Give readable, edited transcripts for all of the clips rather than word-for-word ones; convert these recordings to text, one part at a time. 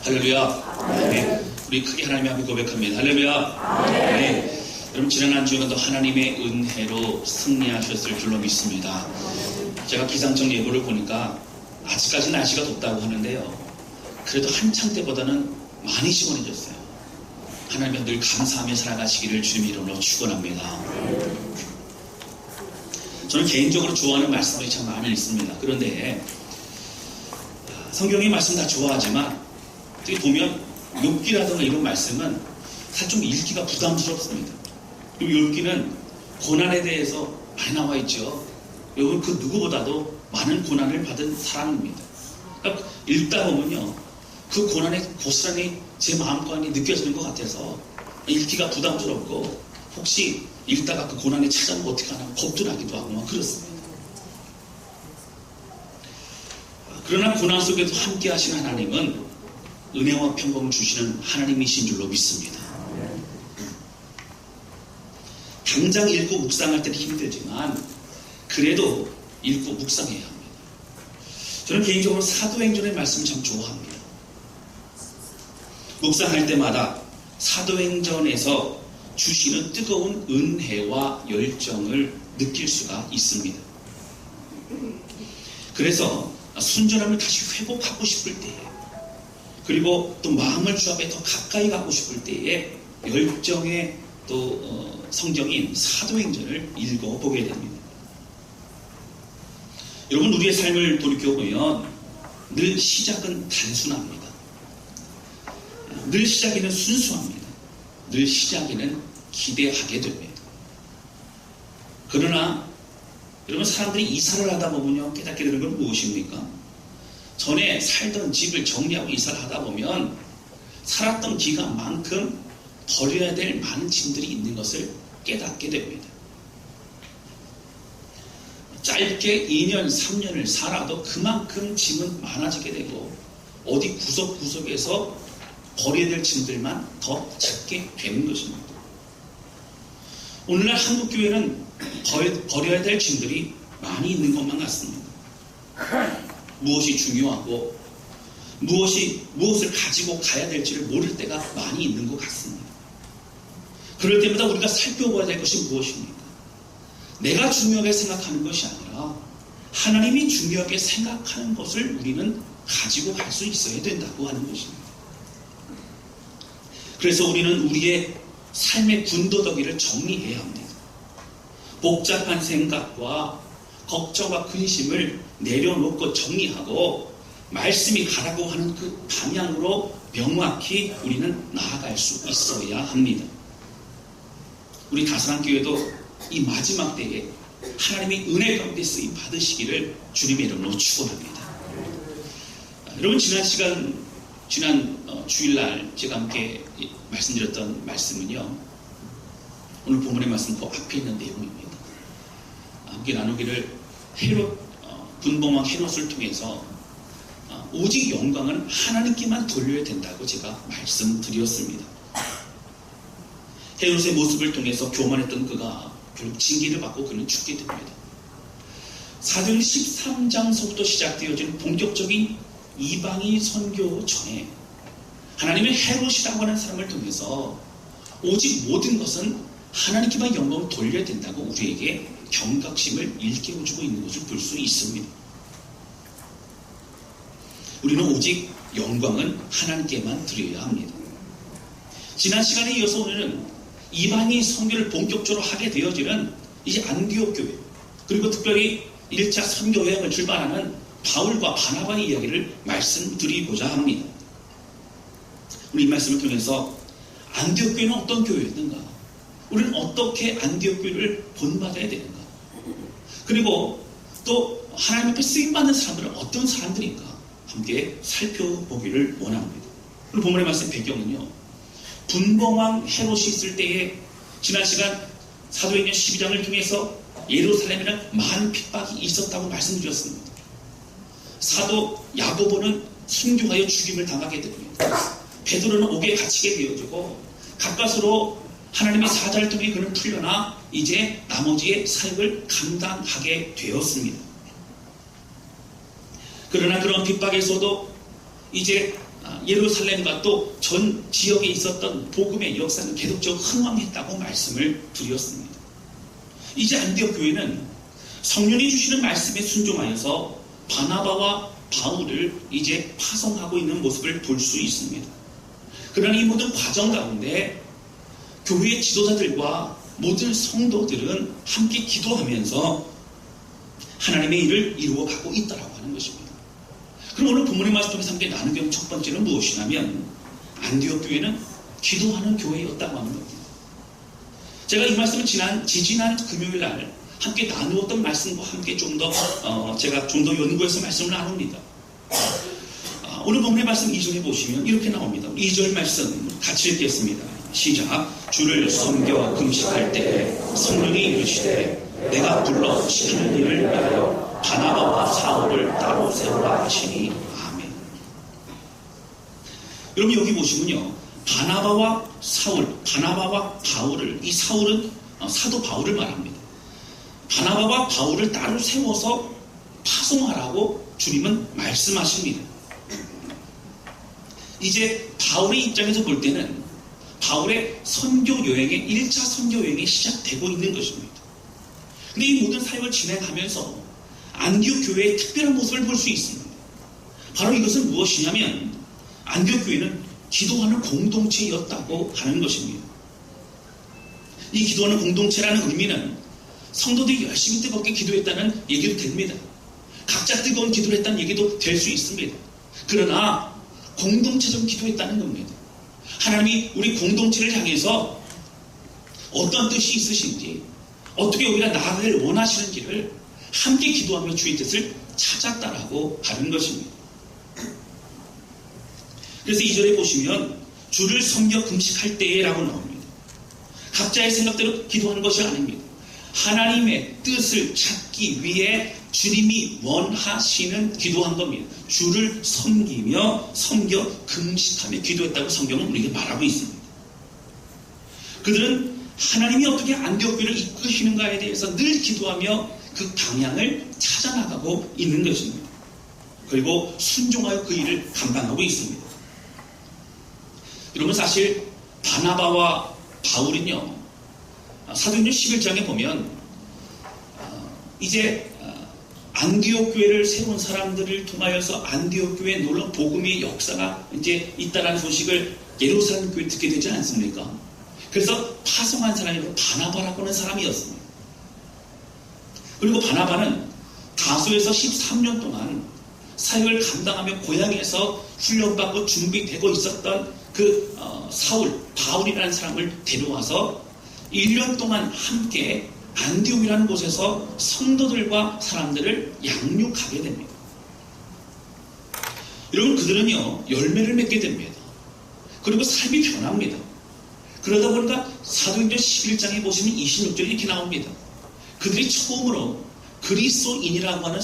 할렐루야. 네. 우리 크게 하나님 앞에 고백합니다. 할렐루야. 네. 여러분, 지난 한 주간도 하나님의 은혜로 승리하셨을 줄로 믿습니다. 제가 기상청 예보를 보니까 아직까지 날씨가 덥다고 하는데요, 그래도 한창 때보다는 많이 시원해졌어요. 하나님 늘 감사하며 살아가시기를 주님 이름으로 축원합니다. 저는 개인적으로 좋아하는 말씀들이 참 많이 있습니다. 그런데 성경의 말씀 다 좋아하지만 어떻게 보면 욥기라든가 이런 말씀은 사실 좀 읽기가 부담스럽습니다. 그리고 욥기는 고난에 대해서 많이 나와 있죠. 욥은 그 누구보다도 많은 고난을 받은 사람입니다. 그러니까 읽다 보면요, 그 고난에 고스란히 제 마음관이 느껴지는 것 같아서 읽기가 부담스럽고, 혹시 읽다가 그 고난에 찾아오면 어떻게 하나 겁도 나기도 하고 막 그렇습니다. 그러나 고난 속에도 함께 하신 하나님은 은혜와 평강을 주시는 하나님이신 줄로 믿습니다. 당장 읽고 묵상할 때는 힘들지만 그래도 읽고 묵상해야 합니다. 저는 개인적으로 사도행전의 말씀을 참 좋아합니다. 묵상할 때마다 사도행전에서 주시는 뜨거운 은혜와 열정을 느낄 수가 있습니다. 그래서 순전함을 다시 회복하고 싶을 때에, 그리고 또 마음을 주 앞에 더 가까이 가고 싶을 때에 열정의 또 성경인 사도행전을 읽어보게 됩니다. 여러분, 우리의 삶을 돌이켜보면 늘 시작은 단순합니다. 늘 시작에는 순수합니다. 늘 시작에는 기대하게 됩니다. 그러나 여러분, 사람들이 이사를 하다 보면요, 깨닫게 되는 건 무엇입니까? 전에 살던 집을 정리하고 이사를 하다 보면 살았던 기간만큼 버려야 될 많은 짐들이 있는 것을 깨닫게 됩니다. 짧게 2년, 3년을 살아도 그만큼 짐은 많아지게 되고, 어디 구석구석에서 버려야 될 짐들만 더 찾게 되는 것입니다. 오늘날 한국교회는 버려야 될 짐들이 많이 있는 것만 같습니다. 무엇이 중요하고 무엇을 가지고 가야 될지를 모를 때가 많이 있는 것 같습니다. 그럴 때마다 우리가 살펴봐야 될 것이 무엇입니까? 내가 중요하게 생각하는 것이 아니라 하나님이 중요하게 생각하는 것을 우리는 가지고 갈 수 있어야 된다고 하는 것입니다. 그래서 우리는 우리의 삶의 군더더기를 정리해야 합니다. 복잡한 생각과 걱정과 근심을 내려놓고 정리하고 말씀이 가라고 하는 그 방향으로 명확히 우리는 나아갈 수 있어야 합니다. 우리 다사랑교회도 이 마지막 때에 하나님의 은혜 가운데 쓰임 받으시기를 주님의 이름으로 축원합니다. 여러분, 지난 주일날 제가 함께 말씀드렸던 말씀은요, 오늘 본문의 말씀 그 앞에 있는 내용입니다. 함께 나누기를 분봉왕 헤롯을 통해서 오직 영광은 하나님께만 돌려야 된다고 제가 말씀드렸습니다. 헤롯의 모습을 통해서 교만했던 그가 결국 징계를 받고 그는 죽게 됩니다. 사도행 13장서부터 시작되어진 본격적인 이방인 선교 전에 하나님의 헤롯이라고 하는 사람을 통해서 오직 모든 것은 하나님께만 영광을 돌려야 된다고 우리에게 경각심을 일깨워주고 있는 것을 볼 수 있습니다. 우리는 오직 영광은 하나님께만 드려야 합니다. 지난 시간에 이어서 오늘은 이방인 선교를 본격적으로 하게 되어지는 이제 안디옥 교회, 그리고 특별히 1차 선교 여행을 출발하는 바울과 바나바의 이야기를 말씀드리고자 합니다. 우리 이 말씀을 통해서 안디옥 교회는 어떤 교회였는가? 우리는 어떻게 안디옥 교회를 본받아야 되는가? 그리고 또 하나님 앞에 쓰임받는 사람들은 어떤 사람들인가? 함께 살펴보기를 원합니다. 오늘 본문의 말씀 배경은요, 분봉왕 헤롯이 있을 때에 지난 시간 사도행전 12장을 통해서 예루살렘에는 많은 핍박이 있었다고 말씀드렸습니다. 사도 야고보는 순교하여 죽임을 당하게 됩니다. 베드로는 옥에 갇히게 되어지고, 가까스로 하나님의 사자를 통해 그는 풀려나 이제 나머지의 사역을 감당하게 되었습니다. 그러나 그런 핍박에서도 이제 예루살렘과 또 전 지역에 있었던 복음의 역사는 계속적으로 흥왕했다고 말씀을 드렸습니다. 이제 안디옥 교회는 성령이 주시는 말씀에 순종하여서 바나바와 바울을 이제 파송하고 있는 모습을 볼 수 있습니다. 그러나 이 모든 과정 가운데 교회의 지도자들과 모든 성도들은 함께 기도하면서 하나님의 일을 이루어가고 있다고 하는 것입니다. 그럼 오늘 본문의 말씀 통해서 함께 나누는 첫 번째는 무엇이냐면 안디옥 교회는 기도하는 교회였다고 하는 겁니다. 제가 이 말씀을 지지난 금요일 날 함께 나누었던 말씀과 함께 제가 좀 더 연구해서 말씀을 나눕니다. 오늘 본문의 말씀 2절에 보시면 이렇게 나옵니다. 2절 말씀 같이 읽겠습니다. 시작. 주를 섬겨 금식할 때 성령이 이르시되 내가 불러 시키는 일을 위하여 바나바와 사울을 따로 세우라 하시니 아멘. 여러분 여기 보시면요. 바나바와 바울을, 이 사울은 사도 바울을 말합니다. 바나바와 바울을 따로 세워서 파송하라고 주님은 말씀하십니다. 이제 바울의 입장에서 볼 때는 바울의 선교 여행의 1차 선교 여행이 시작되고 있는 것입니다. 근데 이 모든 사역을 진행하면서 안디옥 교회의 특별한 모습을 볼 수 있습니다. 바로 이것은 무엇이냐면 안디옥 교회는 기도하는 공동체였다고 하는 것입니다. 이 기도하는 공동체라는 의미는 성도들이 열심히 뜨겁게 기도했다는 얘기도 됩니다. 각자 뜨거운 기도를 했다는 얘기도 될 수 있습니다. 그러나 공동체적으로 기도했다는 겁니다. 하나님이 우리 공동체를 향해서 어떤 뜻이 있으신지, 어떻게 우리가 나아가길 원하시는지를 함께 기도하며 주의 뜻을 찾았다라고 하는 것입니다. 그래서 2절에 보시면 주를 섬겨 금식할 때라고 나옵니다. 각자의 생각대로 기도하는 것이 아닙니다. 하나님의 뜻을 찾기 위해 주님이 원하시는 기도한 겁니다. 주를 섬기며 섬겨 금식하며 기도했다고 성경은 우리에게 말하고 있습니다. 그들은 하나님이 어떻게 안디옥 교회를 이끄시는가에 대해서 늘 기도하며 그 방향을 찾아나가고 있는 것입니다. 그리고 순종하여 그 일을 감당하고 있습니다. 여러분 사실 바나바와 바울은요, 사도행전 11장에 보면 이제 안디옥 교회를 세운 사람들을 통하여서 안디옥 교회에 놀라운 복음의 역사가 이제 있다라는 소식을 예루살렘 교회에 듣게 되지 않습니까? 그래서 파송한 사람이 바나바라고 하는 사람이었습니다. 그리고 바나바는 다소에서 13년 동안 사역을 감당하며 고향에서 훈련받고 준비되고 있었던 그 바울이라는 사람을 데려와서 1년 동안 함께 안디옥이라는 곳에서 성도들과 사람들을 양육하게 됩니다. 여러분 그들은요 열매를 맺게 됩니다. 그리고 삶이 변합니다. 그러다 보니까 사도행전 11장에 보시면 26절에 이렇게 나옵니다. 그들이 처음으로 그리스도인이라고 하는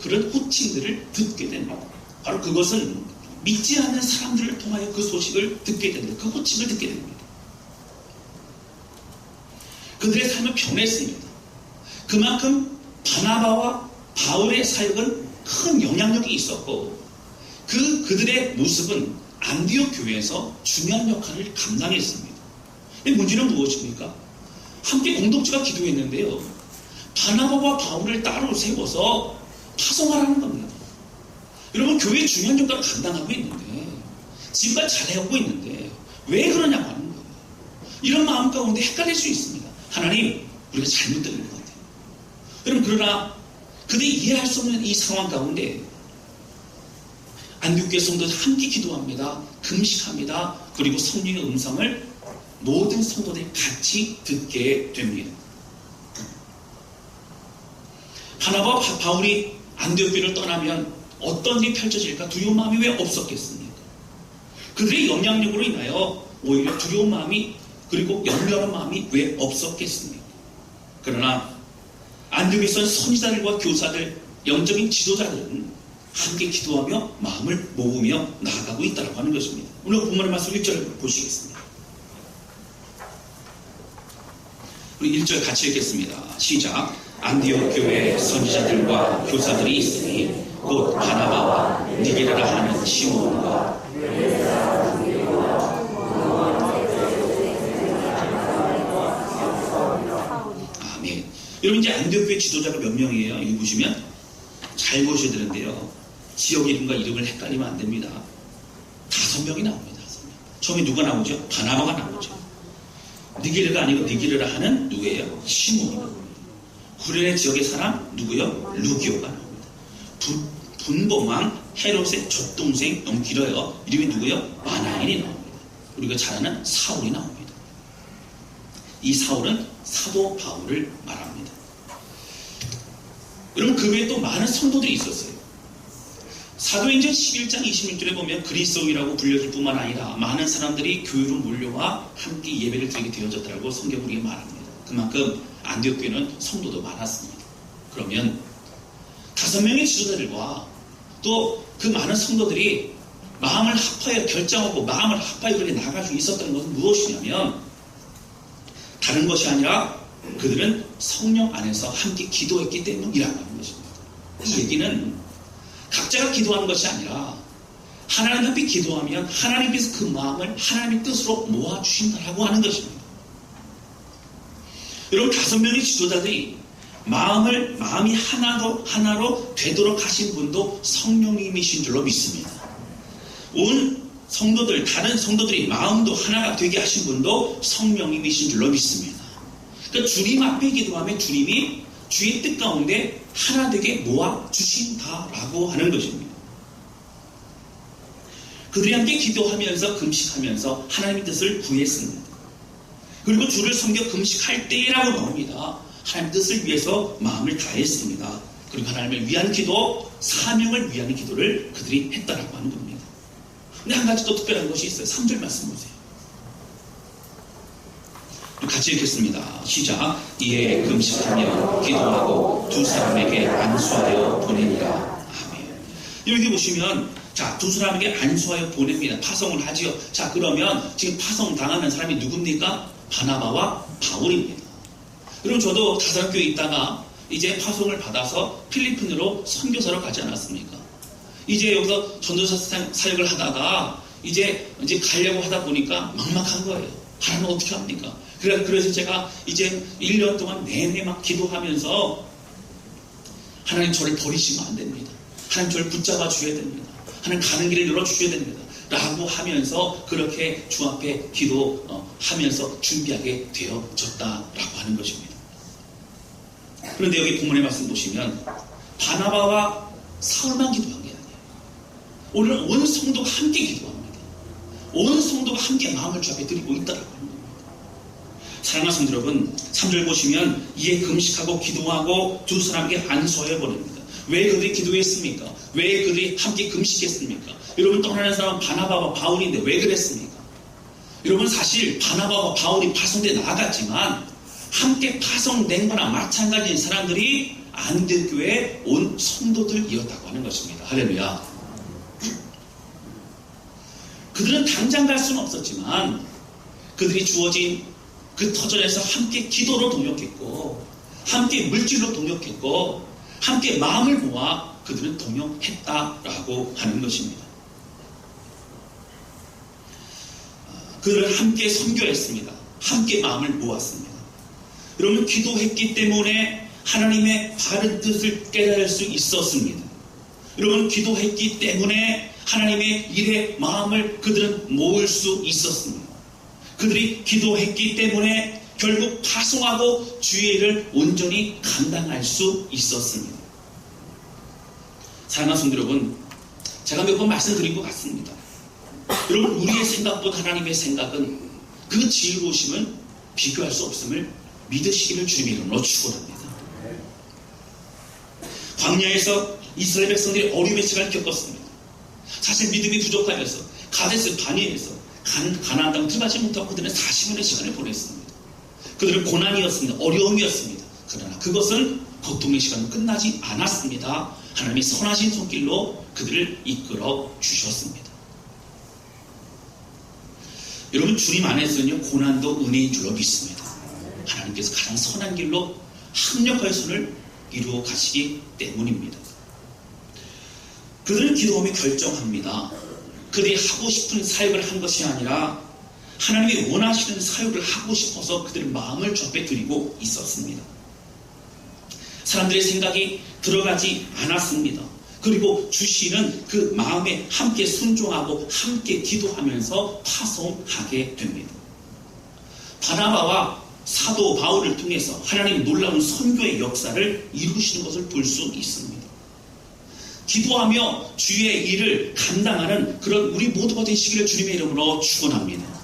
그런 호칭들을 듣게 됩니다. 바로 그것은 믿지 않는 사람들을 통하여 그 소식을 듣게 됩니다. 그 호칭을 듣게 됩니다. 그들의 삶은 변했습니다. 그만큼 바나바와 바울의 사역은 큰 영향력이 있었고 그들의 모습은 안디옥 교회에서 중요한 역할을 감당했습니다. 문제는 무엇입니까? 함께 공동체가 기도했는데요. 바나바와 바울을 따로 세워서 파송하라는 겁니다. 여러분 교회의 중요한 역할을 감당하고 있는데 지금까지 잘해오고 있는데 왜 그러냐고 하는 거예요. 이런 마음 가운데 헷갈릴 수 있습니다. 하나님 우리가 잘못 들은 것 같아요. 여러분 그러나 그들이 이해할 수 없는 이 상황 가운데 안디옥 교회 성도들 함께 기도합니다. 금식합니다. 그리고 성령의 음성을 모든 성도들이 같이 듣게 됩니다. 바나바와 바울이 안디옥 교회를 떠나면 어떤 일이 펼쳐질까 두려운 마음이 왜 없었겠습니까? 그들의 영향력으로 인하여 오히려 두려운 마음이 그리고 염려하는 마음이 왜 없었겠습니까? 그러나 안디옥에선 선지자들과 교사들, 영적인 지도자들은 함께 기도하며 마음을 모으며 나아가고 있다고 하는 것입니다. 오늘 본문의 말씀 1절 보시겠습니다. 우리 1절 같이 읽겠습니다. 시작. 안디옥 교회에 선지자들과 교사들이 있으니 곧 바나바와 니게르라 하는 시몬과 여러분 이제 안디옥교회 지도자가 몇 명이에요? 여기 보시면 잘 보셔야 되는데요. 지역 이름과 이름을 헷갈리면 안 됩니다. 5명이 나옵니다. 5명. 처음에 누가 나오죠? 바나바가 나오죠. 니게르가 아니고 니게르라 하는 누구예요? 시몬이 나옵니다. 구레네 지역의 사람 누구요? 루기오가 나옵니다. 분봉왕 헤롯의 젖동생, 너무 길어요. 이름이 누구요? 마나엘이 나옵니다. 우리가 잘 아는 사울이 나옵니다. 이 사울은 사도 바울을 말합니다. 여러분 그 외에 또 많은 성도들이 있었어요. 사도행전 11장 26절에 보면 그리스도인이라고 불려질 뿐만 아니라 많은 사람들이 교회로 몰려와 함께 예배를 드리게 되어졌다고 성경은 우리에게 말합니다. 그만큼 안디옥 교회는 성도도 많았습니다. 그러면 5명의 지도자들과 또 그 많은 성도들이 마음을 합하여 결정하고 마음을 합하여 그렇게 나가지고 있었던 것은 무엇이냐면 다른 것이 아니라 그들은 성령 안에서 함께 기도했기 때문이라고 하는 것입니다. 이 얘기는 각자가 기도하는 것이 아니라 하나님 앞에 기도하면 하나님께서 그 마음을 하나님의 뜻으로 모아주신다라고 하는 것입니다. 여러분 5명의 지도자들이 마음이 하나로 되도록 하신 분도 성령님이신 줄로 믿습니다. 온 성도들, 다른 성도들이 마음도 하나가 되게 하신 분도 성령님이신 줄로 믿습니다. 그러니까 주님 앞에 기도하면 주님이 주의 뜻 가운데 하나 되게 모아주신다라고 하는 것입니다. 그들이 함께 기도하면서 금식하면서 하나님의 뜻을 구했습니다. 그리고 주를 섬겨 금식할 때라고 나옵니다. 하나님의 뜻을 위해서 마음을 다했습니다. 그리고 하나님을 위한 기도, 사명을 위한 기도를 그들이 했다라고 하는 겁니다. 근데 한 가지 또 특별한 것이 있어요. 3절 말씀 보세요. 같이 읽겠습니다. 시작. 이에 금식하며 기도하고 두 사람에게 안수하여 보냅니다. 아멘. 여기 보시면 자, 두 사람에게 안수하여 보냅니다. 파송을 하지요. 자, 그러면 지금 파송 당하는 사람이 누굽니까? 바나바와 바울입니다. 여러분 저도 다산교에 있다가 이제 파송을 받아서 필리핀으로 선교사로 가지 않았습니까? 이제 여기서 전도사 사역을 하다가 이제 가려고 하다 보니까 막막한 거예요. 하나님 어떻게 합니까? 그래서 제가 이제 1년 동안 내내 막 기도하면서 하나님 저를 버리시면 안 됩니다. 하나님 저를 붙잡아 주셔야 됩니다. 하나님 가는 길을 열어주셔야 됩니다. 라고 하면서 그렇게 주 앞에 기도하면서 준비하게 되어졌다라고 하는 것입니다. 그런데 여기 본문의 말씀 보시면 바나바와 사울만 기도한 게 아니에요. 오늘 온 성도가 함께 기도합니다. 온 성도가 함께 마음을 주 앞에 드리고 있다라고 하는 겁니다. 사랑하는 성도 여러분, 3절 보시면 이에 금식하고 기도하고 두 사람에게 안수하여 보냅니다. 왜 그들이 기도했습니까? 왜 그들이 함께 금식했습니까? 여러분 떠나는 사람은 바나바와 바울인데 왜 그랬습니까? 여러분 사실 바나바와 바울이 파송돼 나아갔지만 함께 파송된 거나 마찬가지인 사람들이 안디옥 교회에 온 성도들이었다고 하는 것입니다. 할렐루야. 그들은 당장 갈 수는 없었지만 그들이 주어진 그 터전에서 함께 기도로 동역했고 함께 물질로 동역했고 함께 마음을 모아 그들은 동역했다라고 하는 것입니다. 그들은 함께 선교했습니다. 함께 마음을 모았습니다. 여러분 기도했기 때문에 하나님의 바른 뜻을 깨달을 수 있었습니다. 여러분 기도했기 때문에 하나님의 일에 마음을 그들은 모을 수 있었습니다. 그들이 기도했기 때문에 결국 파송하고 주의 일을 온전히 감당할 수 있었습니다. 사랑하는 성도 여러분, 제가 몇 번 말씀드린 것 같습니다. 여러분 우리의 생각보다 하나님의 생각은 그 지혜로우심을 비교할 수 없음을 믿으시기를 주님의 이름으로 축원합니다. 광야에서 이스라엘 백성들이 어려움의 시간을 겪었습니다. 사실 믿음이 부족하면서 가데스 바네에서 가나안 땅을 들어가지 못하고 그들은 40년의 시간을 보냈습니다. 그들은 고난이었습니다. 어려움이었습니다. 그러나 그것은 고통의 시간은 끝나지 않았습니다. 하나님이 선하신 손길로 그들을 이끌어 주셨습니다. 여러분 주님 안에서는요 고난도 은혜인 줄로 믿습니다. 하나님께서 가장 선한 길로 합력하여 손을 이루어 가시기 때문입니다. 그들은 기도하며 결정합니다. 그들이 하고 싶은 사역을 한 것이 아니라 하나님이 원하시는 사역을 하고 싶어서 그들의 마음을 주 앞에 드리고 있었습니다. 사람들의 생각이 들어가지 않았습니다. 그리고 주시는 그 마음에 함께 순종하고 함께 기도하면서 파송하게 됩니다. 바나바와 사도 바울을 통해서 하나님의 놀라운 선교의 역사를 이루시는 것을 볼 수 있습니다. 기도하며 주의 일을 감당하는 그런 우리 모두가 되시기를 주님의 이름으로 축원합니다.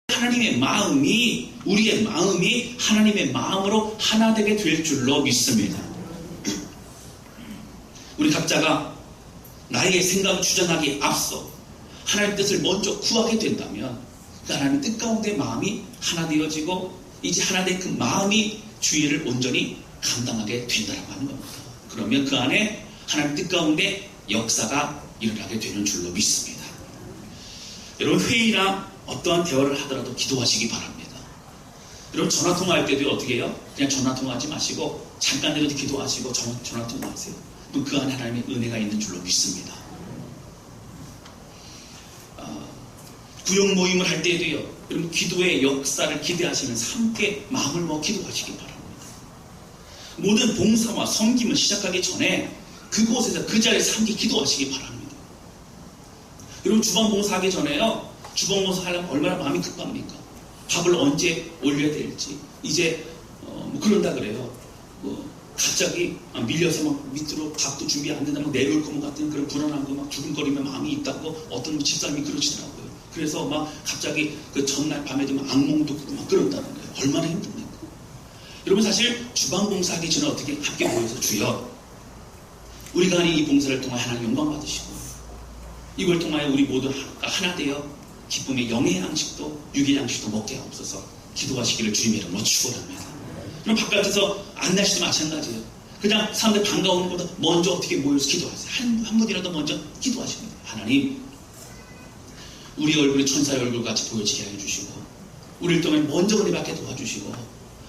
하나님의 마음이, 우리의 마음이 하나님의 마음으로 하나 되게 될 줄로 믿습니다. 우리 각자가 나의 생각을 주장하기에 앞서 하나님의 뜻을 먼저 구하게 된다면 그 하나님의 뜻 가운데 마음이 하나 되어지고 이제 하나 된 그 마음이 주의를 온전히 감당하게 된다고 하는 겁니다. 그러면 그 안에 하나님의 뜻 가운데 역사가 일어나게 되는 줄로 믿습니다. 여러분, 회의나 어떠한 대화를 하더라도 기도하시기 바랍니다. 여러분, 전화통화할 때도 어떻게 해요? 그냥 전화통화하지 마시고 잠깐이라도 기도하시고 전화통화하세요. 그럼 그 안에 하나님의 은혜가 있는 줄로 믿습니다. 구역 모임을 할 때에도요, 여러분, 기도의 역사를 기대하시면서 함께 마음을 모아 기도하시기 바랍니다. 모든 봉사와 섬김을 시작하기 전에 그곳에서 그 자리에서 함께 기도하시기 바랍니다. 여러분, 주방봉사하기 전에요, 주방봉사 하려면 얼마나 마음이 급합니까? 밥을 언제 올려야 될지 이제 뭐 그런다 그래요. 갑자기 밀려서 막 밑으로 밥도 준비 안 된다, 막 내려올 것 같은 그런 불안한 거, 막 두근거리며 마음이 있다고 어떤 집사님이 그러시더라고요. 그래서 막 갑자기 그 전날 밤에 되면 악몽도 꾸고 막 그런다는 거예요. 얼마나 힘듭니까? 여러분, 사실 주방봉사하기 전에 어떻게 함께 모여서 주여, 우리가 하는 이 봉사를 통하여 하나님 영광 받으시고 이걸 통하여 우리 모두 하나 되어 기쁨의 영의 양식도 육의 양식도 먹게 하옵소서 기도하시기를 주님의 이름으로 축원합니다. 그럼 바깥에서 안날씨도 마찬가지예요. 그냥 사람들 반가우는 것보다 먼저 어떻게 모여서 기도하세요. 한 분이라도 먼저 기도하십니다. 하나님, 우리 얼굴이 천사의 얼굴같이 보여지게 해주시고 우리를 통해 먼저 은혜 받게 도와주시고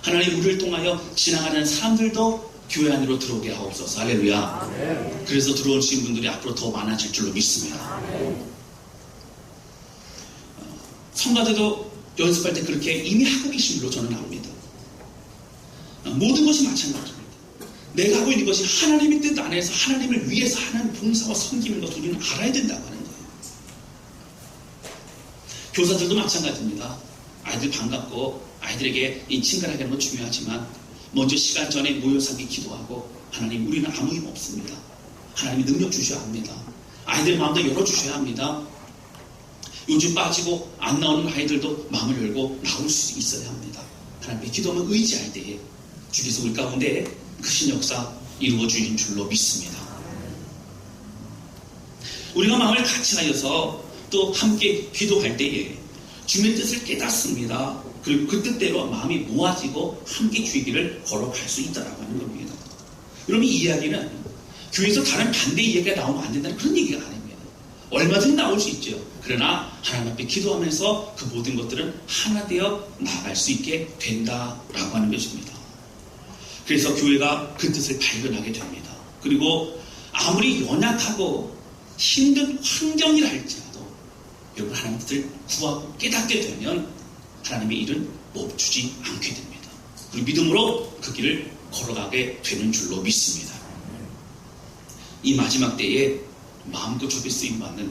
하나님, 우리를 통하여 지나가는 사람들도 교회 안으로 들어오게 하옵소서. 할렐루야. 그래서 들어오신 분들이 앞으로 더 많아질 줄로 믿습니다. 성가대도 연습할 때 그렇게 이미 하고 계신 줄로 저는 압니다. 모든 것이 마찬가지입니다. 내가 하고 있는 것이 하나님의 뜻 안에서 하나님을 위해서 하는 봉사와 섬김인 것을 우리는 알아야 된다고 하는 거예요. 교사들도 마찬가지입니다. 아이들 반갑고 아이들에게 친근하게 하는 건 중요하지만 먼저 시간 전에 모여서 기도하고 하나님, 우리는 아무 힘 없습니다. 하나님이 능력 주셔야 합니다. 아이들 마음도 열어주셔야 합니다. 요즘 빠지고 안 나오는 아이들도 마음을 열고 나올 수 있어야 합니다. 하나님의 기도만 의지할 때에 주께서 우리 가운데 크신 역사 이루어 주신 줄로 믿습니다. 우리가 마음을 같이 하여서 또 함께 기도할 때에 주님의 뜻을 깨닫습니다. 그리고 그 뜻대로 마음이 모아지고 함께 주의 길을 걸어갈 수 있다라고 하는 겁니다. 여러분, 이 이야기는 교회에서 다른 반대 이야기가 나오면 안 된다는 그런 얘기가 아닙니다. 얼마든지 나올 수 있죠. 그러나 하나님 앞에 기도하면서 그 모든 것들은 하나 되어 나아갈 수 있게 된다라고 하는 것입니다. 그래서 교회가 그 뜻을 발견하게 됩니다. 그리고 아무리 연약하고 힘든 환경이라 할지라도 여러분, 하나님 뜻을 구하고 깨닫게 되면 하나님의 일은 멈추지 않게 됩니다. 그리고 믿음으로 그 길을 걸어가게 되는 줄로 믿습니다. 이 마지막 때에 마음껏 주의 쓰임받는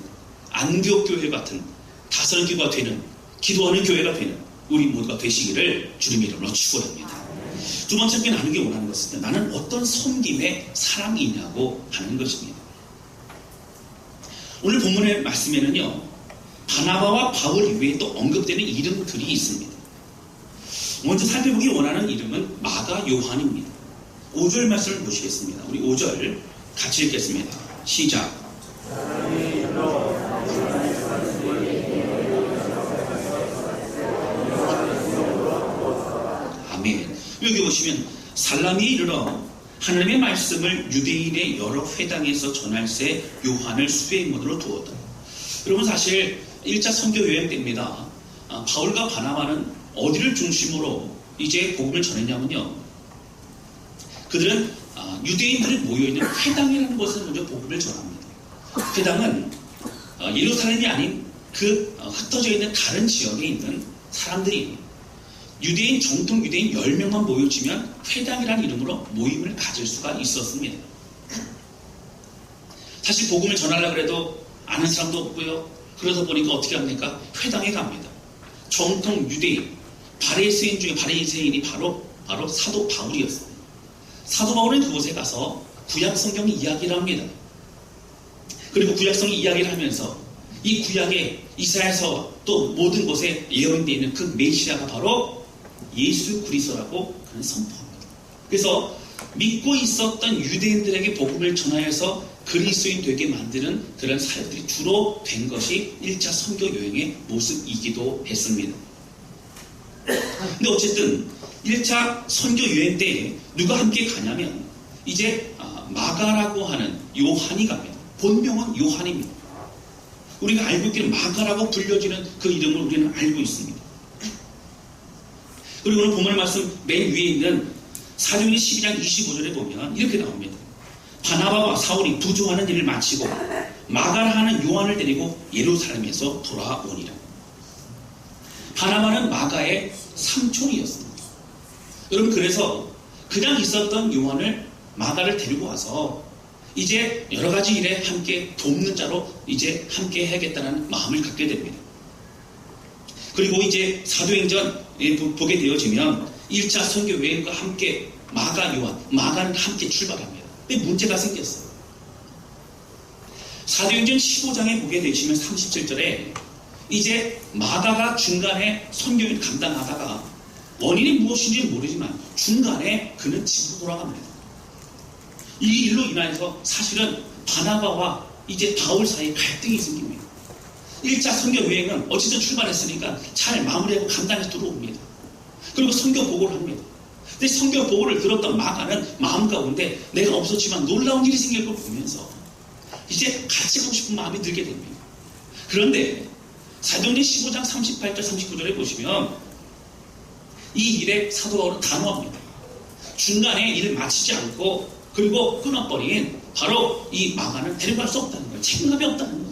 안디옥 교회 같은 다스런교회가 되는, 기도하는 교회가 되는 우리 모두가 되시기를 주님의 이름으로 축원합니다. 두 번째 함께 나누기 원하는 것은 나는 어떤 섬김의 사람이냐고 하는 것입니다. 오늘 본문의 말씀에는요, 바나바와 바울 이외에 또 언급되는 이름들이 있습니다. 먼저 살펴보기 원하는 이름은 마가 요한입니다. 5절 말씀을 보시겠습니다. 우리 5절 같이 읽겠습니다. 시작. 아멘. 여기 보시면 살라미에 이르러 하나님의 말씀을 유대인의 여러 회당에서 전할새 요한을 수배인문으로 두었다. 여러분, 사실 1차 선교 여행 때입니다. 바울과 바나바는 어디를 중심으로 이제 복음을 전했냐면요, 그들은 유대인들이 모여있는 회당이라는 곳에서 먼저 복음을 전합니다. 회당은 예루살렘이 아닌 그 흩어져 있는 다른 지역에 있는 사람들이 유대인, 정통 유대인 10명만 모여지면 회당이라는 이름으로 모임을 가질 수가 있었습니다. 사실 복음을 전하려고 해도 아는 사람도 없고요. 그러다 보니까 어떻게 합니까? 회당에 갑니다. 정통 유대인, 바리새인 중에 바리새인이 바로 사도 바울이었습니다. 사도 바울은 그곳에 가서 구약 성경 이야기를 합니다. 그리고 구약 성경 이야기를 하면서 이 구약에 이스라엘서 또 모든 곳에 예언되어 있는 그 메시아가 바로 예수 그리스도라고 그는 선포합니다. 그래서 믿고 있었던 유대인들에게 복음을 전하여서 그리스도인 되게 만드는 그런 사역들이 주로 된 것이 1차 선교 여행의 모습이기도 했습니다. 근데 어쨌든 1차 선교 여행 때에 누가 함께 가냐면 이제 마가라고 하는 요한이 갑니다. 본명은 요한입니다. 우리가 알고 있기는 마가라고 불려지는 그 이름을 우리는 알고 있습니다. 그리고 오늘 본문 말씀 맨 위에 있는 사도행전 12장 25절에 보면 이렇게 나옵니다. 바나바와 사울이 부조하는 일을 마치고 마가라 하는 요한을 데리고 예루살렘에서 돌아오니라. 바나바는 마가의 삼촌이었습니다. 여러분, 그래서 그냥 있었던 요한을 마가를 데리고 와서 이제 여러 가지 일에 함께 돕는 자로 이제 함께 해야겠다는 마음을 갖게 됩니다. 그리고 이제 사도행전에 보게 되어지면 1차 선교 여행과 함께 마가, 요한, 마가는 함께 출발합니다. 근데 문제가 생겼어요. 사도행전 15장에 보게 되시면 37절에 이제 마가가 중간에 선교를 감당하다가 원인이 무엇인지 모르지만 중간에 그는 집으로 돌아갑니다. 이 일로 인해서 사실은 바나바와 이제 바울 사이에 갈등이 생깁니다. 1차 선교 여행은 어쨌든 출발했으니까 잘 마무리하고 감당해서 들어옵니다. 그리고 선교 보고를 합니다. 근데 선교 보고를 들었던 마가는 마음 가운데 내가 없었지만 놀라운 일이 생길 걸 보면서 이제 같이 가고 싶은 마음이 들게 됩니다. 그런데 사도행전 15장 38절 39절에 보시면 이 일에 사도 바울은 단호합니다. 중간에 일을 마치지 않고 그리고 끊어버린 바로 이 마가는 데리고 갈 수 없다는 거예요. 책임감이 없다는 거예요.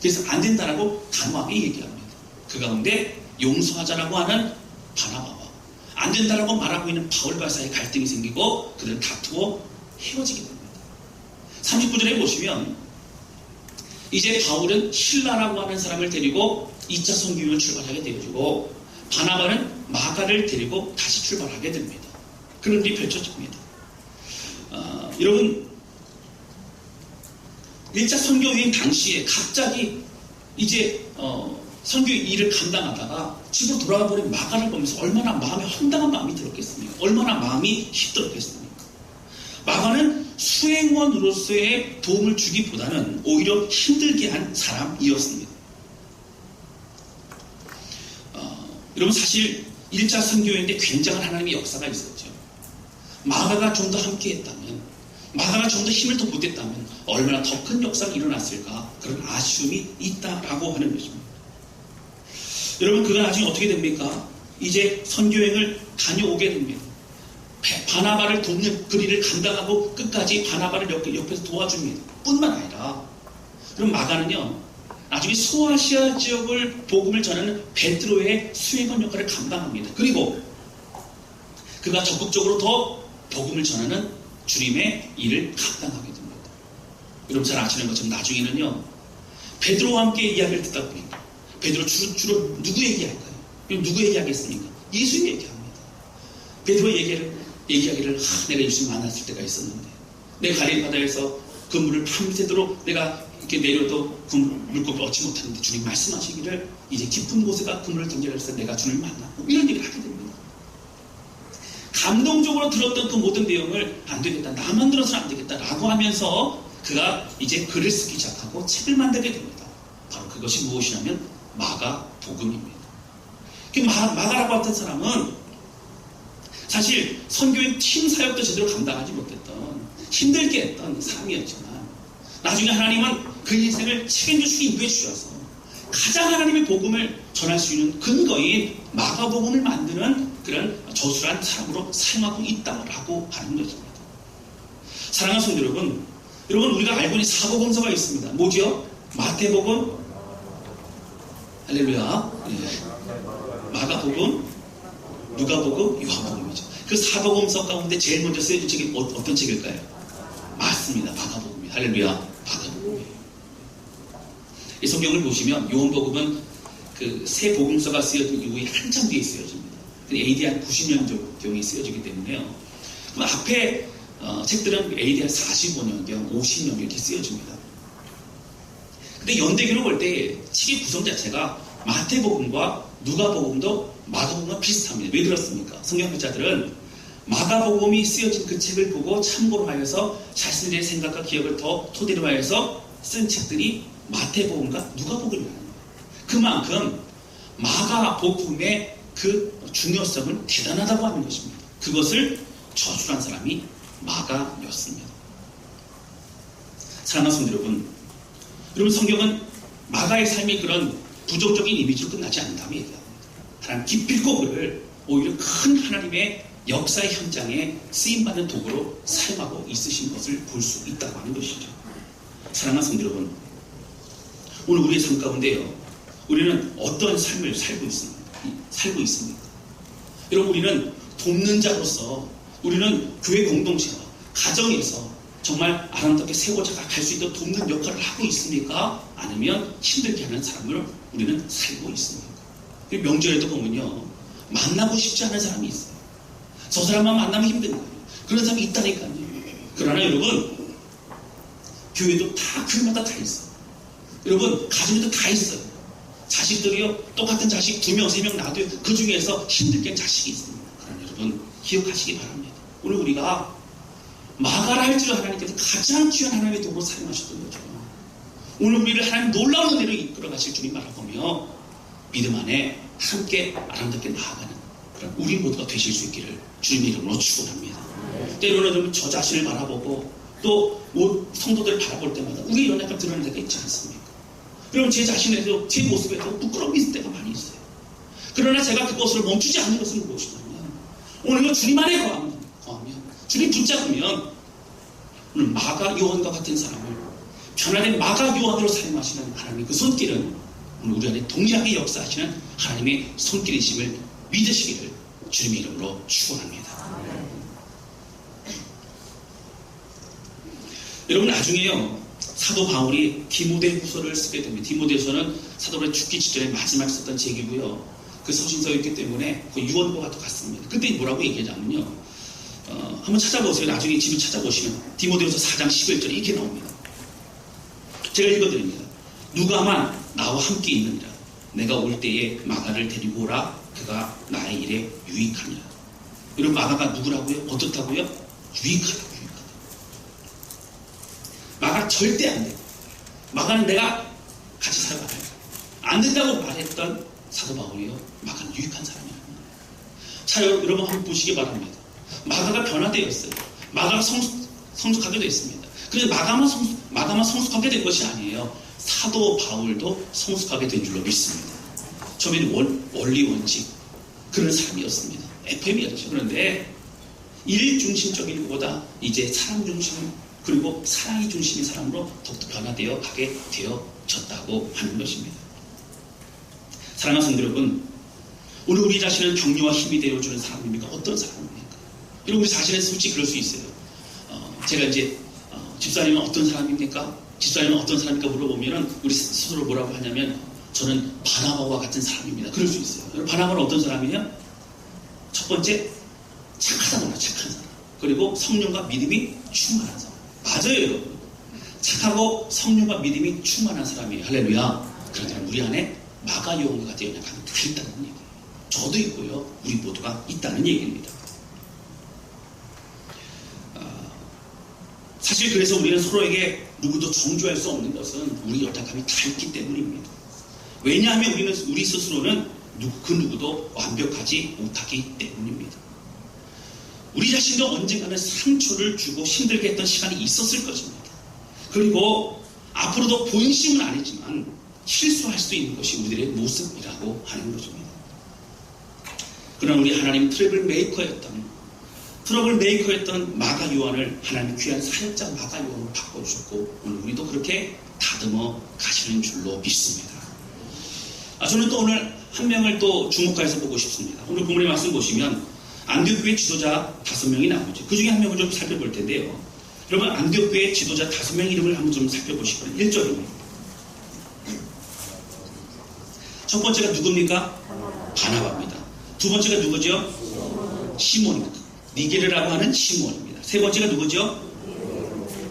그래서 안 된다라고 단호하게 얘기합니다. 그 가운데 용서하자라고 하는 바나바와 안 된다라고 말하고 있는 바울과 사이에 갈등이 생기고 그들은 다투어 헤어지게 됩니다. 39절에 보시면 이제 바울은 신라라고 하는 사람을 데리고 2차 선교여행을 출발하게 되어지고 바나바는 마가를 데리고 다시 출발하게 됩니다. 그런 일이 펼쳐집니다. 여러분, 1차 선교여행 당시에 갑자기 이제 선교 일을 감당하다가 집으로 돌아가 버린 마가를 보면서 얼마나 마음에 황당한 마음이 들었겠습니까? 얼마나 마음이 힘들었겠습니까? 마가는 수행원으로서의 도움을 주기보다는 오히려 힘들게 한 사람이었습니다. 여러분, 사실 1차 선교여행 때 굉장한 하나님의 역사가 있었죠. 마가가 좀 더 함께 했다면, 마가가 좀 더 힘을 더 보탰다면 얼마나 더 큰 역사가 일어났을까, 그런 아쉬움이 있다라고 하는 것입니다. 여러분, 그건 나중에 어떻게 됩니까? 이제 선교여행을 다녀오게 됩니다. 바나바를 돕는 그 일을 감당하고 끝까지 바나바를 옆에서 도와줍니다. 뿐만 아니라 그럼 마가는요, 나중에 소아시아 지역을 복음을 전하는 베드로의 수행원 역할을 감당합니다. 그리고 그가 적극적으로 더 복음을 전하는 주님의 일을 감당하게 됩니다. 여러분 잘 아시는 것처럼 나중에는요, 베드로와 함께 이야기를 듣다 보니까 베드로 주로 누구 얘기할까요? 그럼 누구 얘기하겠습니까? 예수 얘기합니다. 베드로의 얘기하기를 내가 예수님 만났을 때가 있었는데 내 갈릴리 바다에서 그물을 밤새도록 내가 이렇게 내려도 그 물고기를 얻지 못하는데 주님 말씀하시기를 이제 깊은 곳에가 그물을 던지라 해서 내가 주님을 만났고 이런 얘기를 하게 됩니다. 감동적으로 들었던 그 모든 내용을 안 되겠다, 나만 들어서는 안 되겠다 라고 하면서 그가 이제 글을 쓰기 시작하고 책을 만들게 됩니다. 바로 그것이 무엇이냐면 마가 복음입니다. 마가라고 했던 사람은 사실 선교의 팀 사역도 제대로 감당하지 못했던 힘들게 했던 사람이었지만 나중에 하나님은 그 인생을 책임지시고 인도해 주셔서 가장 하나님의 복음을 전할 수 있는 근거인 마가복음을 만드는 그런 저술한 사람으로 사용하고 있다고 하는 것입니다. 사랑하는 성도 여러분, 우리가 알고 있는 사복음서가 있습니다. 뭐죠? 마태복음, 할렐루야, 네. 마가복음, 누가복음, 요한복음이죠. 그 사복음서 가운데 제일 먼저 쓰여진 책이 어떤 책일까요? 맞습니다. 마가복음이에요. 할렐루야. 마가복음이에요. 이 성경을 보시면 요한복음은 그 세 복음서가 쓰여진 이후에 한참 뒤에 쓰여집니다. AD 한 90년경에 쓰여지기 때문에요. 그럼 앞에 책들은 AD 한 45년경, 50년 이렇게 쓰여집니다. 근데 연대기로 볼 때 책의 구성 자체가 마태복음과 누가복음도 마가복음과 비슷합니다. 왜 그렇습니까? 성경학자들은 마가복음이 쓰여진 그 책을 보고 참고로 하여서 자신들의 생각과 기억을 더 토대로 하여서 쓴 책들이 마태복음과 누가복음이라는 거예요. 그만큼 마가복음의 그 중요성은 대단하다고 하는 것입니다. 그것을 저술한 사람이 마가였습니다. 사랑하는 성도 여러분, 성경은 마가의 삶이 그런 부정적인 이미지로 끝나지 않는다고 얘기합니다. 하나님 기필코 그를 오히려 큰 하나님의 역사의 현장에 쓰임받는 도구로 사용하고 있으신 것을 볼 수 있다고 하는 것이죠. 사랑하는 성도 여러분, 오늘 우리의 삶 가운데요, 우리는 어떤 삶을 살고 있습니까? 여러분, 우리는 돕는 자로서, 우리는 교회 공동체와 가정에서 정말 아름답게 세워져 갈 수 있도록 돕는 역할을 하고 있습니까? 아니면 힘들게 하는 사람을 우리는 살고 있습니까? 명절에도 보면요, 만나고 싶지 않은 사람이 있어요. 저 사람만 만나면 힘든 거예요. 그런 사람이 있다니까요. 그러나 여러분, 교회도 다 교회마다 다 있어요. 여러분, 가정에도 다 있어요. 자식들이요, 똑같은 자식 2명, 3명 놔도요, 그 중에서 힘들게 한 자식이 있습니다. 그러나 여러분, 기억하시기 바랍니다. 오늘 우리가 마가라 할지라도 하나님께서 가장 귀한 하나님의 도구로 사용하셨던 거죠. 오늘 우리를 하나님 놀라운 은혜로 이끌어 가실 줄이 바라보며 믿음 안에 함께 아름답게 나아가는 그런 우리 모두가 되실 수 있기를 주님의 이름으로 축원합니다. 때로는 저 자신을 바라보고 또 성도들을 바라볼 때마다 우리 이런 약간 드러나는 데가 있지 않습니까? 여러분, 제 자신에도 제 모습에도 부끄러움이 있을 때가 많이 있어요. 그러나 제가 그것을 멈추지 않는 것은 무엇이냐면 오늘은 주님 안에 거하면 주님 붙잡으면 오늘 마가 요한과 같은 사람을 변화된 마가 요한으로 사용하시는 하나님의 그 손길은 오늘 우리 안에 동일하게 역사하시는 하나님의 손길이심을 믿으시기를 주님의 이름으로 축원합니다. 여러분, 나중에요, 사도 바울이 디모데후서를 쓰게 됩니다. 디모데후서는 사도 바울이 죽기 직전에 마지막 썼던 책이고요. 그 서신서였기 때문에 그 유언과 같습니다. 그때 뭐라고 얘기하냐면요, 한번 찾아보세요. 나중에 집에 찾아보시면 디모데후서 4장 11절에 이렇게 나옵니다. 제가 읽어드립니다. 누가만 나와 함께 있느니라. 내가 올 때에 마가를 데리고 오라. 그가 나의 일에 유익하니라. 여러분, 마가가 누구라고요? 어떻다고요? 유익하다. 마가 절대 안 돼. 마가는 내가 같이 살아가야 돼. 안 된다고 말했던 사도 바울이요, 마가는 유익한 사람이에요. 자, 여러분 한번 보시기 바랍니다. 마가가 변화되었어요. 마가가 성숙하게 됐습니다. 그런데 마가만 성숙하게 된 것이 아니에요. 사도 바울도 성숙하게 된 줄로 믿습니다. 처음에는 원리 원칙 그런 사람이었습니다. FM이었죠. 그런데 일 중심적인 것보다 이제 사람 중심 그리고 사랑이 중심인 사람으로 더욱더 변화되어 가게 되어졌다고 하는 것입니다. 사랑하는 성도 여러분, 오늘 우리 자신은 격려와 힘이 되어주는 사람입니까? 어떤 사람입니까? 여러분, 우리 자신은 솔직히 그럴 수 있어요. 제가 이제 집사님은 어떤 사람입니까? 집사님은 어떤 사람입니까? 물어보면 우리 스스로 뭐라고 하냐면 저는 바나바와 같은 사람입니다. 그럴 수 있어요. 여러분, 바나바는 어떤 사람이냐? 첫 번째, 착하다거나 착한 사람. 그리고 성령과 믿음이 충만한 사람. 맞아요, 여러분. 착하고 성령과 믿음이 충만한 사람이에요. 할렐루야. 그러나 우리 안에 마가 요한과 같은 연약함이 다 있다는 얘기예요. 저도 있고요. 우리 모두가 있다는 얘기입니다. 사실 그래서 우리는 서로에게 누구도 정죄할 수 없는 것은 우리 연약함이 다 있기 때문입니다. 왜냐하면 우리는 우리 스스로는 그 누구도 완벽하지 못하기 때문입니다. 우리 자신도 언젠가는 상처를 주고 힘들게 했던 시간이 있었을 것입니다. 그리고 앞으로도 본심은 아니지만 실수할 수 있는 것이 우리들의 모습이라고 하는 것입니다. 그러나 우리 하나님 트러블 메이커였던 마가 요한을 하나님 귀한 사역자 마가 요한으로 바꿔주셨고 오늘 우리도 그렇게 다듬어 가시는 줄로 믿습니다. 저는 또 오늘 한 명을 또 주목해서 보고 싶습니다. 오늘 본문의 말씀 보시면 안디옥교회 지도자 5명이 나오죠. 그 중에 한 명을 좀 살펴볼 텐데요. 여러분, 안디옥교회 지도자 5명 이름을 한번 좀 살펴보시고요. 1절입니다. 첫 번째가 누굽니까? 바나바입니다. 두 번째가 누구죠? 시몬입니다. 니게르라고 하는 시몬입니다. 세 번째가 누구죠?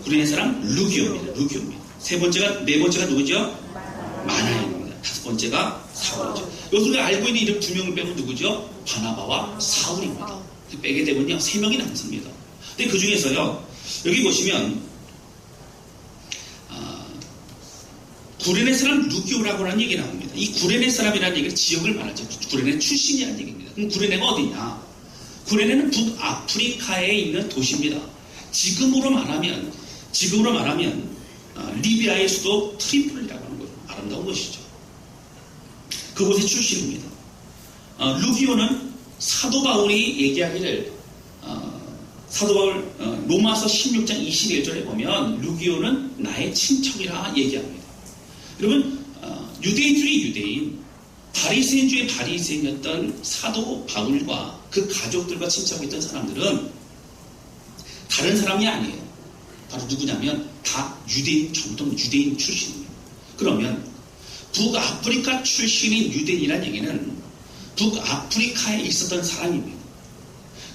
구레네 사람 루기오입니다. 네 번째가 누구죠? 마나입니다. 다섯 번째가 사울이죠. 여기서 알고 있는 이름 2명을 빼고 누구죠? 바나바와 사울입니다. 빼게 되면요 3명이 남습니다. 근데 그 중에서요 여기 보시면 구레네 사람 루기오라고 하는 얘기 나옵니다. 이 구레네 사람이라는 얘기는 지역을 말하죠. 구레네 출신이라는 얘기입니다. 그럼 구레네가 어디냐? 구레네는 북아프리카에 있는 도시입니다. 지금으로 말하면 리비아의 수도 트리폴리라고 하는 곳, 아름다운 곳이죠. 그곳의 출신입니다. 루기오는 사도 바울이 얘기하기를 사도 바울 로마서 16장 21절에 보면 루기오는 나의 친척이라 얘기합니다. 여러분, 유대인 중에 유대인, 바리새인 중에 바리새인이었던 사도 바울과 그 가족들과 친척했던 사람들은 다른 사람이 아니에요. 바로 누구냐면 다 유대인, 정통 유대인 출신입니다. 그러면 북아프리카 출신인 유대인이라는 얘기는 북아프리카에 있었던 사람입니다.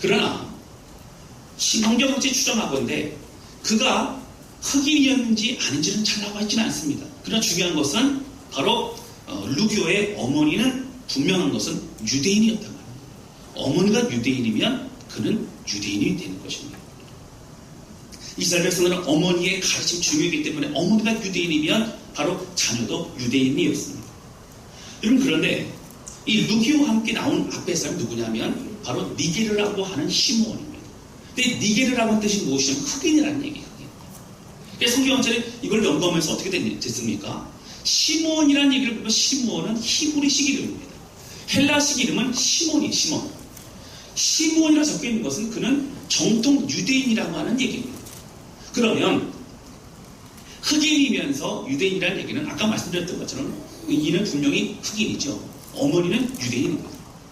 그러나 신학적으로 추정하건대 그가 흑인이었는지 아닌지는 잘 나와 있지는 않습니다. 그러나 중요한 것은 바로 루기오의 어머니는 분명한 것은 유대인이었단 말입니다. 어머니가 유대인이면 그는 유대인이 되는 것입니다. 이스라엘 백성들은 어머니의 가르침이 중요하기 때문에 어머니가 유대인이면 바로 자녀도 유대인이었습니다. 여러분, 그런데 이 루기오와 함께 나온 앞에 사람이 누구냐면 바로 니게르라고 하는 시므온입니다. 근데 니게르라고 하는 뜻이 무엇이냐면 흑인이라는 얘기예요. 성경원자는 이걸 연구하면서 어떻게 됐습니까? 시몬이라는 얘기를 보면 시몬은 히브리식 이름입니다. 헬라식 이름은 시몬. 시몬이라 적혀 있는 것은 그는 정통 유대인이라고 하는 얘기입니다. 그러면 흑인이면서 유대인이라는 얘기는 아까 말씀드렸던 것처럼 이는 분명히 흑인이죠. 어머니는 유대인입니다.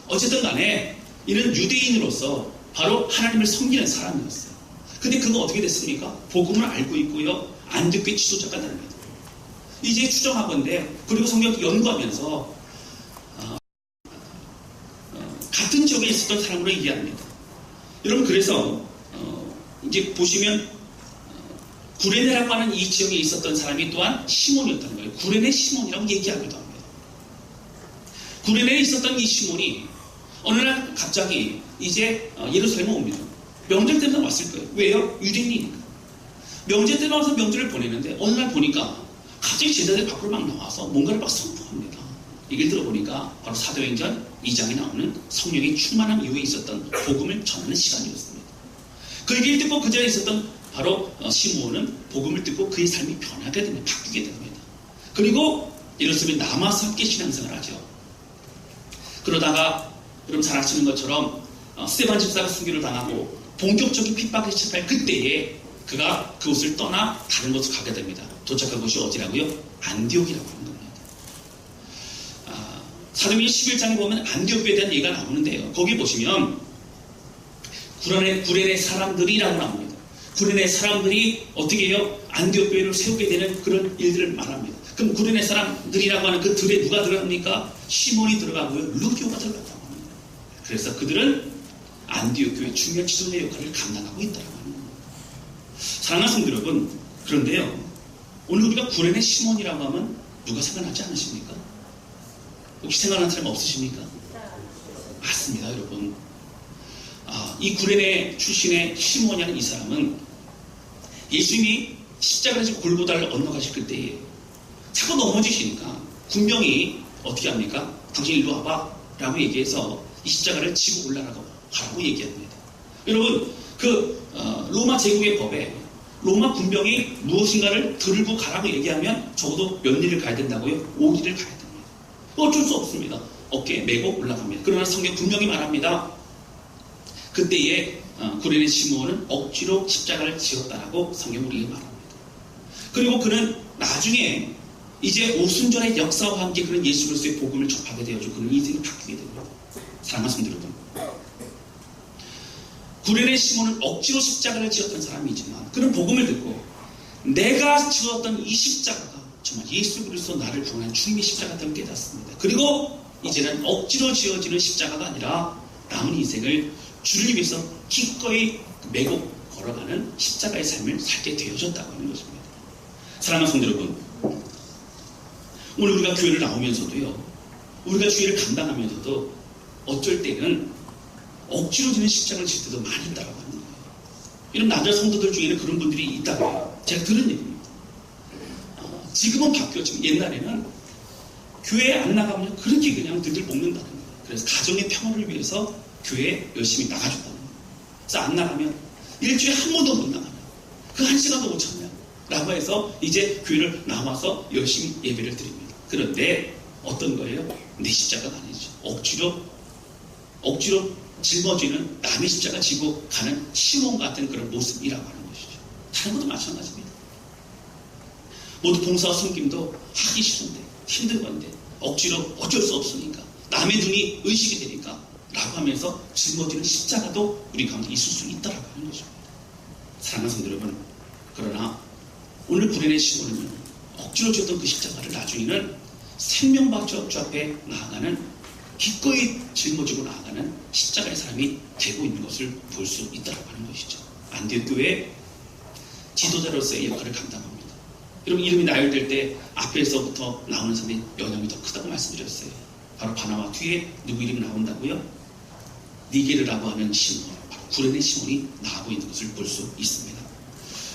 어쨌든 간에 이는 유대인으로서 바로 하나님을 섬기는 사람이었어요. 근데 그거 어떻게 됐습니까? 복음을 알고 있고요. 안디옥교회 지도자가 됩니다. 이제 추정하건대 그리고 성경 연구하면서 같은 지역에 있었던 사람으로 이해합니다. 여러분, 그래서 이제 보시면 구레네라고 하는 이 지역에 있었던 사람이 또한 시몬이었다는 거예요. 구레네 시몬이라고 얘기하기도 합니다. 구레네에 있었던 이 시몬이 어느 날 갑자기 이제 예루살렘에 옵니다. 명절 때마다 왔을 거예요. 왜요? 유대인이니까. 명절 때마다 와서 명절을 보내는데 어느 날 보니까 갑자기 제자들 밖으로 막 나와서 뭔가를 막 선포합니다. 얘기를 들어보니까 바로 사도행전 2장에 나오는 성령의 충만함 이후에 있었던 복음을 전하는 시간이었습니다. 그 얘기를 듣고 그 자리에 있었던 바로 시므온은 복음을 듣고 그의 삶이 변하게 됩니다. 바뀌게 됩니다. 그리고 예루살렘에 남아서 함께 신앙생활을 하죠. 그러다가 여러분 잘 아시는 것처럼 스데반 집사가 순교를 당하고 본격적인 핍박을 시작할 그때에 그가 그곳을 떠나 다른 곳으로 가게 됩니다. 도착한 곳이 어디라고요? 안디옥이라고 하는 겁니다. 사도행전 11장에 보면 안디옥에 대한 얘기가 나오는데요. 거기 보시면 구레네 사람들이라고 나옵니다. 구레네 사람들이 어떻게 해요? 안디옥 교회를 세우게 되는 그런 일들을 말합니다. 그럼 구레네 사람들이라고 하는 그 들에 누가 들어갑니까? 시몬이 들어가고요. 루기오가 들어간다고 합니다. 그래서 그들은 안디옥 교회 중요한 지도자 역할을 감당하고 있다고 합니다. 사랑하는 성도 여러분, 그런데요, 오늘 우리가 구레네 시몬이라고 하면 누가 생각나지 않으십니까? 혹시 생각나는 사람 없으십니까? 맞습니다, 여러분. 이 구레네 출신의 시몬이라는 이 사람은 예수님이 십자가를 지고 골고다를 건너가실 그때에 자꾸 넘어지시니까 군병이 어떻게 합니까? 당신 일로 와봐 라고 얘기해서 이 십자가를 지고 올라가라고 얘기합니다. 여러분, 로마 제국의 법에 로마 군병이 무엇인가를 들고 가라고 얘기하면 적어도 몇 리를 가야 된다고요? 5리를 가야 됩니다. 어쩔 수 없습니다. 어깨에 메고 올라갑니다. 그러나 성경 분명히 말합니다. 그때에 구레네 시므온은 억지로 십자가를 지었다라고 성경 우리에게 말합니다. 그리고 그는 나중에 이제 오순절의 역사와 함께 그런 예수 그리스도의 복음을 접하게 되어지고 그런 인생이 바뀌게 됩니다. 사랑하는 성도 여러분, 구레네 시몬은 억지로 십자가를 지었던 사람이지만 그런 복음을 듣고 내가 지었던 이 십자가가 정말 예수 그리스도 나를 구원한 주님의 십자가였다고 깨닫습니다. 그리고 이제는 억지로 지어지는 십자가가 아니라 남은 인생을 주를 위해서 기꺼이 메고 걸어가는 십자가의 삶을 살게 되어졌다고 하는 것입니다. 사랑하는 성도 여러분, 오늘 우리가 교회를 나오면서도요, 우리가 주의를 감당하면서도 어쩔 때는 억지로 지는 십자가를 질 때도 많이 있다고 하는 거예요. 이런 남자 성도들 중에는 그런 분들이 있다고 해요. 제가 들은 얘기입니다. 지금은 바뀌었지만 옛날에는 교회에 안 나가면 그렇게 그냥 들들 볶는다는 거예요. 그래서 가정의 평화를 위해서 교회에 열심히 나가줬다는 거예요. 그래서 안 나가면 일주일에 한 번도 못 나가면 그 한 시간도 못 참냐 라고 해서 이제 교회를 나와서 열심히 예배를 드립니다. 그런데 어떤 거예요? 내 십자가가 아니죠. 억지로 짊어지는 남의 십자가 지고 가는 시몬 같은 그런 모습이라고 하는 것이죠. 다른 것도 마찬가지입니다. 모두 봉사와 섬김도 하기 싫은데 힘든 건데 억지로 어쩔 수 없으니까 남의 눈이 의식이 되니까 라고 하면서 짊어지는 십자가도 우리 가운데 있을 수 있다라고 하는 것입니다. 사랑하는 성도 여러분, 그러나 오늘 구레네 시몬은요, 억지로 졌던 그 십자가를 나중에는 생명받쳐 주 앞에 나아가는, 기꺼이 짊어지고 나아가는 십자가의 사람이 되고 있는 것을 볼 수 있다라고 하는 것이죠. 안디옥 교회 지도자로서의 역할을 감당합니다. 여러분, 이름이 나열될 때 앞에서부터 나오는 사람의 영향이 더 크다고 말씀드렸어요. 바로 바나바 뒤에 누구 이름이 나온다고요? 니게르라고 하는 시몬, 바로 구레네 시몬이 나오고 있는 것을 볼 수 있습니다.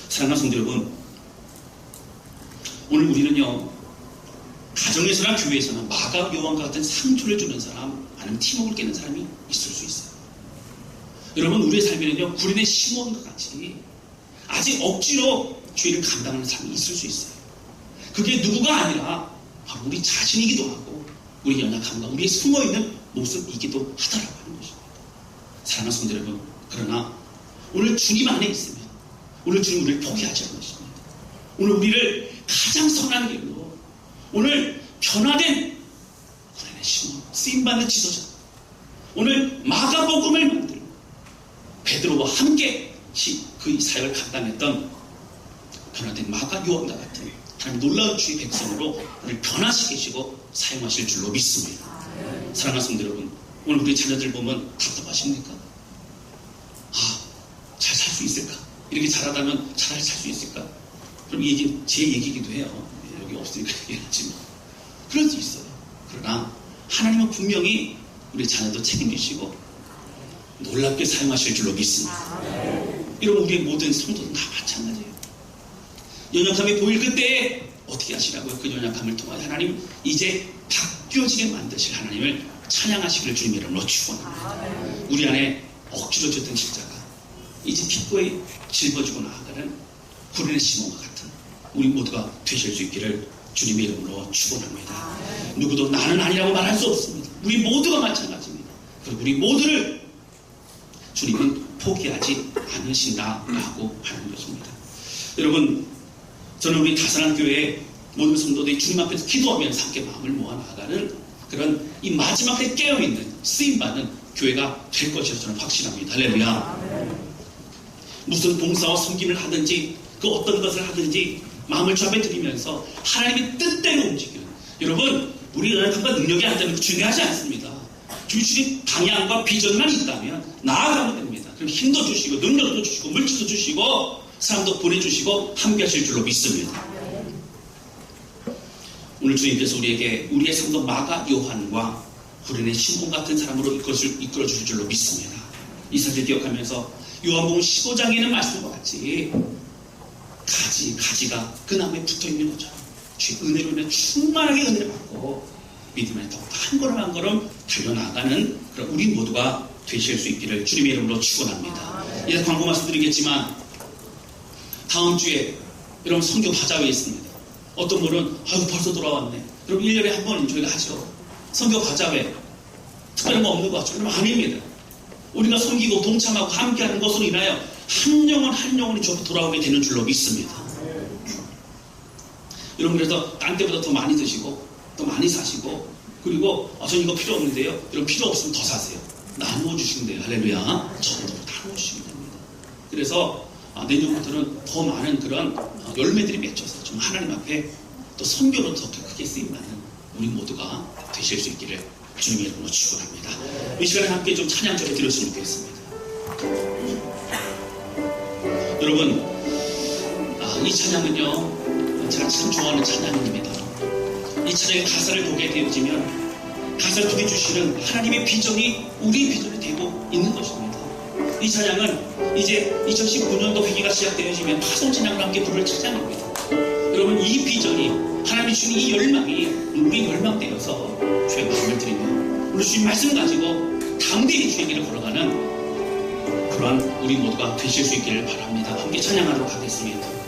사랑하는 성도 여러분, 오늘 우리는요, 가정에서나 교회에서나 마가 요한과 같은 상투를 주는 사람, 아니면 팀워크를 깨는 사람이 있을 수 있어요. 여러분, 우리의 삶에는요, 구레네 시몬과 같이 아직 억지로 죄를 감당하는 사람이 있을 수 있어요. 그게 누구가 아니라 바로 우리 자신이기도 하고 우리 연약함과 우리의 숨어있는 모습이기도 하다라고 하는 것입니다. 사랑하는 성도 여러분, 그러나 오늘 주님 안에 있으면 오늘 주님 우리를 포기하지 않는 것입니다. 오늘 우리를 가장 선한 길로, 오늘 변화된 구레네 시몬, 쓰임받는 지도자, 오늘 마가복음을 만들고 베드로와 함께 그 사역을 감당했던 변화된 마가 요한과 같은 하나님 놀라운 주의 백성으로 우리를 변화시키시고 사용하실 줄로 믿습니다. 사랑하는 성도 여러분, 오늘 우리 자녀들 보면 답답하십니까? 잘 살 수 있을까? 이렇게 잘하다면 잘 살 수 있을까? 그럼 이 얘기 제 얘기이기도 해요. 여기 없으니까 얘기하지만 그럴 수 있어요. 그러나 하나님은 분명히 우리 자녀도 책임지시고 놀랍게 사용하실 줄로 믿습니다. 여러분, 우리의 모든 성도는 다 마찬가지예요. 연약함이 보일 그때에 어떻게 하시라고요? 그 연약함을 통해 하나님 이제 바뀌어지게 만드실 하나님을 찬양하시기를 주님의 이름으로 축원합니다. 우리 안에 억지로 졌던 십자가 이제 기꺼이 짊어지고 나아가는 구레네 시몬과 같은 우리 모두가 되실 수 있기를 주님의 이름으로 축원합니다. 누구도 나는 아니라고 말할 수 없습니다. 우리 모두가 마찬가지입니다. 그리고 우리 모두를 주님은 포기하지 않으신다라고 하는 것입니다. 여러분, 저는 우리 다산한 교회의 모든 성도들이 주님 앞에서 기도하면서 함께 마음을 모아 나가는 그런 이 마지막 때 깨어있는 쓰임받는 교회가 될 것이라 저는 확신합니다. 할렐루야. 무슨 봉사와 섬김을 하든지 그 어떤 것을 하든지 마음을 주 앞에 드리면서 하나님의 뜻대로 움직이는, 여러분, 우리 연약함과 능력이 안 되는 거 중요하지 않습니다. 주님 방향과 비전만 있다면 나아가면 됩니다. 그럼 힘도 주시고 능력도 주시고 물질도 주시고 사람도 보내주시고 함께 하실 줄로 믿습니다. 오늘 주님께서 우리에게 우리의 성도 마가 요한과 구레네 시몬 같은 사람으로 이끌어 주실 줄로 믿습니다. 이 사실 기억하면서 요한복음 15장에는 말씀과 같이 가지가 그 나무에 붙어있는 것처럼 주의 은혜로 인해 충만하게 은혜를 받고 믿음에 더욱 한 걸음 한 걸음 달려나가는 그런 우리 모두가 되실 수 있기를 주님의 이름으로 축원합니다. 이제 광고 말씀드리겠지만 다음 주에 여러분 선교 바자회에 있습니다. 어떤 분은 벌써 돌아왔네. 여러분 1년에 한 번 저희가 하죠. 선교 바자회. 특별한 거 없는 것 같죠? 그럼 아닙니다. 우리가 섬기고 동참하고 함께하는 것으로 인하여 한 영혼이 저 돌아오게 되는 줄로 믿습니다. 여러분 그래서 딴 때보다 더 많이 드시고 더 많이 사시고 그리고 전 이거 필요 없는데요. 여러분 필요 없으면 더 사세요. 나누어 주시면 돼요. 할렐루야. 전도로 나누어 주시면 됩니다. 그래서 내년부터는 더 많은 그런 열매들이 맺혀서 좀 하나님 앞에 또 선교로 더 크게 쓰임받는 우리 모두가 되실 수 있기를 주님의 이름으로 축원합니다. 이 시간에 함께 좀 찬양 좀 드렸으면 좋겠습니다. 여러분 이 찬양은요 제가 참 좋아하는 찬양입니다. 이 찬양의 가사를 보게 되어지면 가사를 통해 주시는 하나님의 비전이 우리의 비전이 되고 있는 것입니다. 이 찬양은 이제 2019년도 회개가 시작되어지면 파송 찬양과 함께 부를 찬양입니다. 여러분 이 비전이 하나님이 주신 이 열망이 우리 열망되어서 주의 마음을 드리며 우리 주님 말씀 가지고 담대히 주의 길을 걸어가는 그러한 우리 모두가 되실 수 있기를 바랍니다. 함께 찬양하도록 하겠습니다.